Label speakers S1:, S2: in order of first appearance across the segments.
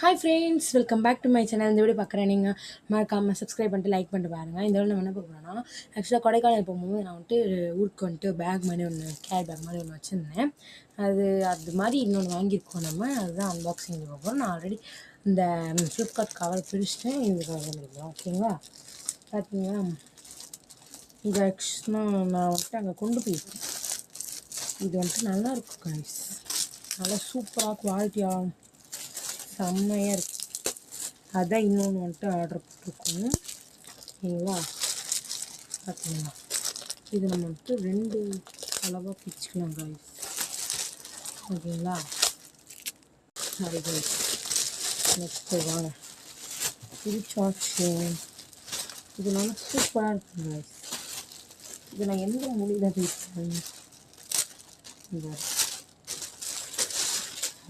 S1: Hi friends, welcome back to my channel. இந்த video பார்க்குறேன் நீங்கள் மறக்காமல் சப்ஸ்கிரைப் பண்ணிட்டு லைக் பண்ணிட்டு பாருங்கள். இந்த வீடியோ நம்ம என்ன பார்க்குறோன்னா, ஆக்சுவலாக கொடைக்கானல் போகும்போது நான் ஊருக்கு பேக் மாதிரி ஒன்று கேரி பேக் மாதிரி ஒன்று வச்சுருந்தேன். அது மாதிரி இன்னொன்று வாங்கியிருக்கோம் நம்ம. அதுதான் அன்பாக்சிங் பார்க்குறோம். நான் ஆல்ரெடி இந்த ஃப்ளிப்கார்ட் கவர் பிரிச்சுட்டேன். இது முடியும் ஓகேங்களா. பார்த்தீங்கன்னா இது ஆக்சுவலாக நான் அங்கே கொண்டு போயிருக்கேன். இது நல்லாயிருக்கும் கைஸ். நல்லா சூப்பராக குவாலிட்டியாக செம்மையாக இருக்குது. அதான் இன்னொன்று ஆர்டர் போட்டிருக்கோம். ஓகேங்களா. பார்த்தீங்களா, இது நம்ம 2 அளவாக பிரிச்சுக்கலாம் கைஸ். ஓகேங்களா. சரி கைஸ், நெக்ஸ்ட்டு வாங்க பிரிச்சாச்சு. இது நல்லா சூப்பராக இருக்குங்க கைஸ். இது நான் எந்த மொழியில் பேசுகிறேன்.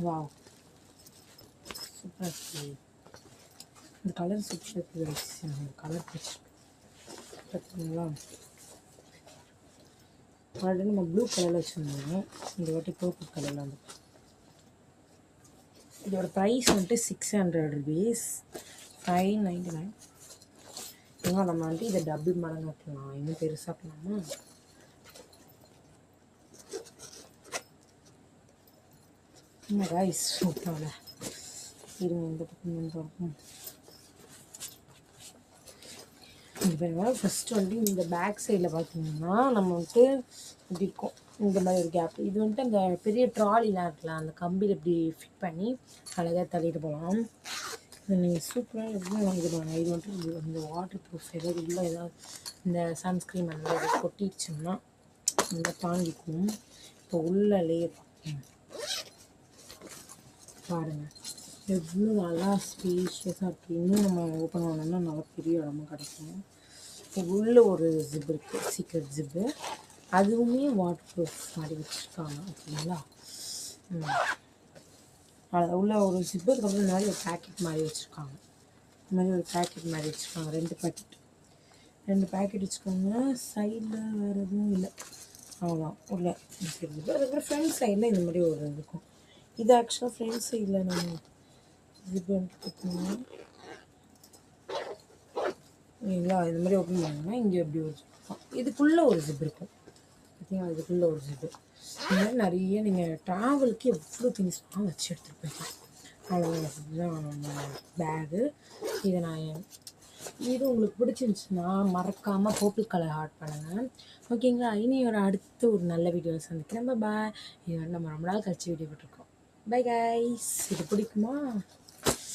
S1: வாவ், சூப்பராக இருக்குது. இந்த கலர் சூப்பராக இருக்குது கைஸ். கலர் பிடிச்சிருக்கு பார்த்தீங்களா. ஆல்ரெடி நம்ம ப்ளூ கலரில் வச்சுருந்தோம். இந்த வாட்டி பர்பிள் கலரில் இதோட ப்ரைஸ் 600 rupees, 599. ஏன்னா நம்ம இதை டபுள் மடங்கு வைக்கலாம், இன்னும் பெருசாக பண்ணலாமா. என்ன கைஸ் சூப்பராக இருங்க. இந்த பக்கம் இருக்கும். இப்போ ஃபஸ்ட்டு இந்த பேக் சைடில் பார்த்தீங்கன்னா நம்ம இப்படி இருக்கும். இந்த மாதிரி ஒரு கேப். இது அந்த பெரிய ட்ராலிலாம் இருக்கலாம், அந்த கம்பியில் இப்படி ஃபிட் பண்ணி அழகாக தள்ளிட்டு போகலாம். இது நீங்கள் சூப்பராக எப்படி வாங்கிடுவாங்க. இது இந்த வாட்டர் ப்ரூஃப் ஏதாவது இல்லை, ஏதாவது இந்த சன்ஸ்க்ரீன் அந்த ஏதாவது கொட்டிடுச்சோம்னா நல்லா தாங்கிக்கும். இப்போ உள்ள லேயர் பாருங்கள் எவ்வளோ நல்லா ஸ்பேஷியஸாக இருக்குது. இன்னும் நம்ம ஓப்பன் பண்ணோம்னா நல்லா பெரிய இடமா கிடைக்கும். உள்ள ஒரு ஜிப் இருக்குது, சீக்ரெட் ஜிப்பு. அதுவுமே வாட்டர் ப்ரூஃப் மாதிரி வச்சுருக்காங்க. ஓகேங்களா. உள்ள ஒரு ஜிப்பு, அதுக்கப்புறம் நிறைய ஒரு பேக்கெட் மாதிரி வச்சுருக்காங்க. இந்த மாதிரி ஒரு பேக்கெட் மாதிரி வச்சுருக்காங்க. 2 பேக்கெட் வச்சுக்கோங்க. சைடில் வேறு எதுவும் இல்லை, அவ்வளோதான். உள்ள ஜிப்பு. அதுக்கப்புறம் ஃப்ரண்ட் சைடில் இந்த மாதிரி ஒரு இருக்கும். இது ஆக்சுவலாக ஃப்ரண்ட் சைடில் நம்ம ஜிப்பு பார்த்தீங்கன்னா இல்லைங்களா. இது மாதிரி ஓப்பன் பண்ணிங்கன்னா இங்கே எப்படி ஒரு இதுக்குள்ளே ஒரு ஜிப் இருக்கும். பார்த்தீங்களா, இதுக்குள்ளே ஒரு ஜிப்பு. இந்த மாதிரி நிறைய நீங்கள் ட்ராவலுக்கு எவ்வளோ திங்ஸ்லாம் வச்சு எடுத்துகிட்டு போய்க்கலாம். அவ்வளோதான் நம்ம பேகு. இது உங்களுக்கு பிடிச்சிருந்துச்சுன்னா மறக்காமல் பர்பிள் கலர் ஆட் பண்ணுங்கள். ஓகேங்களா. இனி அடுத்த ஒரு நல்ல வீடியோவில் சந்திக்கிறேன். பாய். இது நம்ம ரொம்ப நாள் கழிச்சு வீடியோ போட்டிருக்கோம். Bye guys. இது பிடிக்குமா?